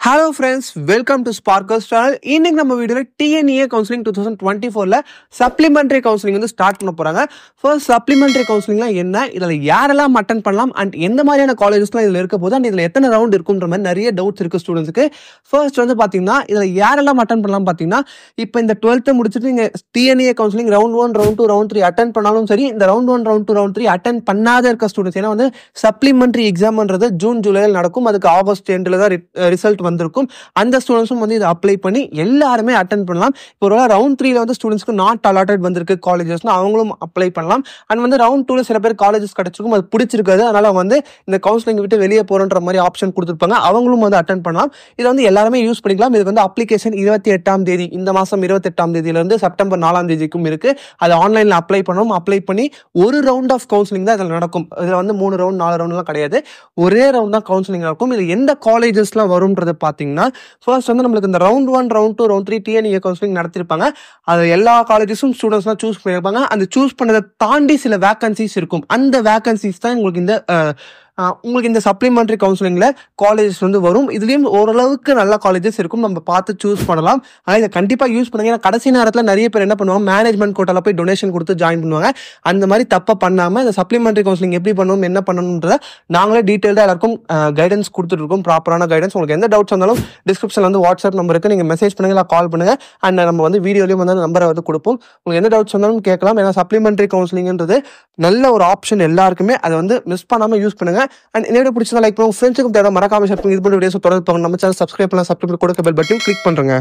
Hello friends, welcome to Sparkles channel. இன்னைக்கு நம்ம வீடியோல TNEA counseling 2024ல supplementary counseling வந்து ஸ்டார்ட் பண்ண போறாங்க. ஃபர்ஸ்ட் supplementary counselingனா என்ன, இதல யாரெல்லாம் அட்டெண்ட் பண்ணலாம் and எந்த மாதிரியான காலேजेसலாம் இதுல இருக்க போகுது and இதுல எத்தனை ரவுண்ட் இருக்கும்ன்ற மாதிரி நிறைய டவுட்ஸ் இருக்கு ஸ்டூடண்ட்ஸ்க்கு. ஃபர்ஸ்ட் வந்து பாத்தீங்கன்னா இதுல யாரெல்லாம் அட்டெண்ட் பண்ணலாம் பாத்தீங்கன்னா, இப்போ இந்த 12th முடிச்சிட்டு நீங்க TNEA counseling round 1, round 2, round 3 attend பண்ணாலும் சரி, இந்த round 1, round 2, round 3 அட்டெண்ட் பண்ணாத இருக்க ஸ்டூடண்ட்ஸ், ஏன்னா வந்து supplementary எக்ஸாம்ன்றது ஜூன் ஜூலைல நடக்கும், அதுக்கு ஆகஸ்ட் எண்ட்ல தான் ரிசல்ட் வந்திருக்கும். அந்த ஸ்டூடண்ட்ஸும் வந்து இதை அப்ளை பண்ணி எல்லாருமே அட்டெண்ட் பண்ணலாம். இப்போ ஒரு ரவுண்ட் 3ல வந்து ஸ்டூடண்ட்ஸ்க்கு நாட் அலாட்டட் வந்திருக்கு காலேஜஸ்னா அவங்களும் அப்ளை பண்ணலாம். அண்ட் வந்து ரவுண்ட் 2ல சில பேர் காலேஜஸ் கிடைச்சிருக்கும், அது பிடிச்சிருக்காது, அதனால வந்து இந்த கவுன்சிலிங் விட்டு வெளியே போறன்ற மாதிரி ஆப்ஷன் கொடுத்துருப்பாங்க, அவங்களும் வந்து அட்டெண்ட் பண்ணலாம். இதை வந்து எல்லாருமே யூஸ் பண்ணிக்கலாம். இதுக்கு வந்து அப்ளிகேஷன் 28ஆம் தேதி, இந்த மாசம் 28ஆம் தேதியில இருந்து செப்டம்பர் 4ஆம் தேதிக்கும் இருக்கு. அது ஆன்லைன்ல அப்ளை பண்ணணும். அப்ளை பண்ணி ஒரு ரவுண்ட் ஆஃப் கவுன்சிலிங் தான் இதில் நடக்கும். இதுல வந்து 3 ரவுண்ட் 4 ரவுண்ட்லாம் கிடையாது, ஒரே ரவுண்ட் தான் கவுன்சிலிங் நடக்கும். இது எந்த காலேஜஸ்லாம் வரும்ன்றதை பார்த்தீங்கன்னா, ஃபர்ஸ்ட் வந்து நம்மளுக்கு இந்த round 1, round 2, round 3 TNEA counselling நடத்திருப்பாங்க. அது எல்லா காலேஜஸும் ஸ்டூடெண்ட்ஸ்லாம் சூஸ் பண்ணியிருப்பாங்க. அந்த சூஸ் பண்ணதை தாண்டி சில வேகன்சிஸ் இருக்கும். அந்த வேகன்சிஸ் தான் உங்களுக்கு இந்த சப்ளிமெண்டரி கவுன்சிலிங்ல காலேஜஸ் வந்து வரும். இதுலயும் ஓரளவுக்கு நல்ல காலேஜஸ் இருக்கும், நம்ம பார்த்து சூஸ் பண்ணலாம். ஆனால் இதை கண்டிப்பா யூஸ் பண்ணுங்க. ஏன்னா கடைசி நேரத்தில் நிறைய பேர் என்ன பண்ணுவாங்க, மேனேஜ்மெண்ட் கோட்டால போய் டொனேஷன் கொடுத்து ஜாயின் பண்ணுவாங்க. அந்த மாதிரி தப்ப பண்ணாம இந்த சப்ளிமெண்டரி கவுன்சிலிங் எப்படி பண்ணணும், என்ன பண்ணணும்ன்றத நாங்களே டீட்டெயில்டா எல்லாருக்கும் கைடன்ஸ் கொடுத்துட்டு இருக்கோம், ப்ராப்பரான கைடன்ஸ். உங்களுக்கு எந்த டவுட்ஸ் வந்தாலும் டிஸ்கிரிப்ஷன்ல வந்து வாட்ஸ்அப் நம்பருக்கு நீங்க மெசேஜ் பண்ணுங்க, இல்லை கால் பண்ணுங்க. அண்ட் நம்ம வந்து வீடியோலயும் வந்து நம்பரை வந்து கொடுப்போம். உங்களுக்கு எந்த டவுட்ஸ் வந்தாலும் கேட்கலாம். ஏன்னா சப்ளிமெண்டரி கவுன்சிலிங்ன்றது நல்ல ஒரு ஆப்ஷன் எல்லாருக்குமே. அதை வந்து மிஸ் பண்ணாம யூஸ் பண்ணுங்க. அண்ட் இந்த வீடியோ பிடிச்சதா லைக் பண்ணுங்க, ஃப்ரெண்ட்ஸுக்கும் தேவை மறக்காம ஷேர் பண்ணுங்க. இது போன்ற வீடியோஸ் தொடர்ந்து நம்ம சேனல் சப்ஸ்கிரைப் பண்ணலாம், சப்ஸ்கிரைப் கொடுக்க பெல் பட்டன் கிளிக் பண்ணுங்க.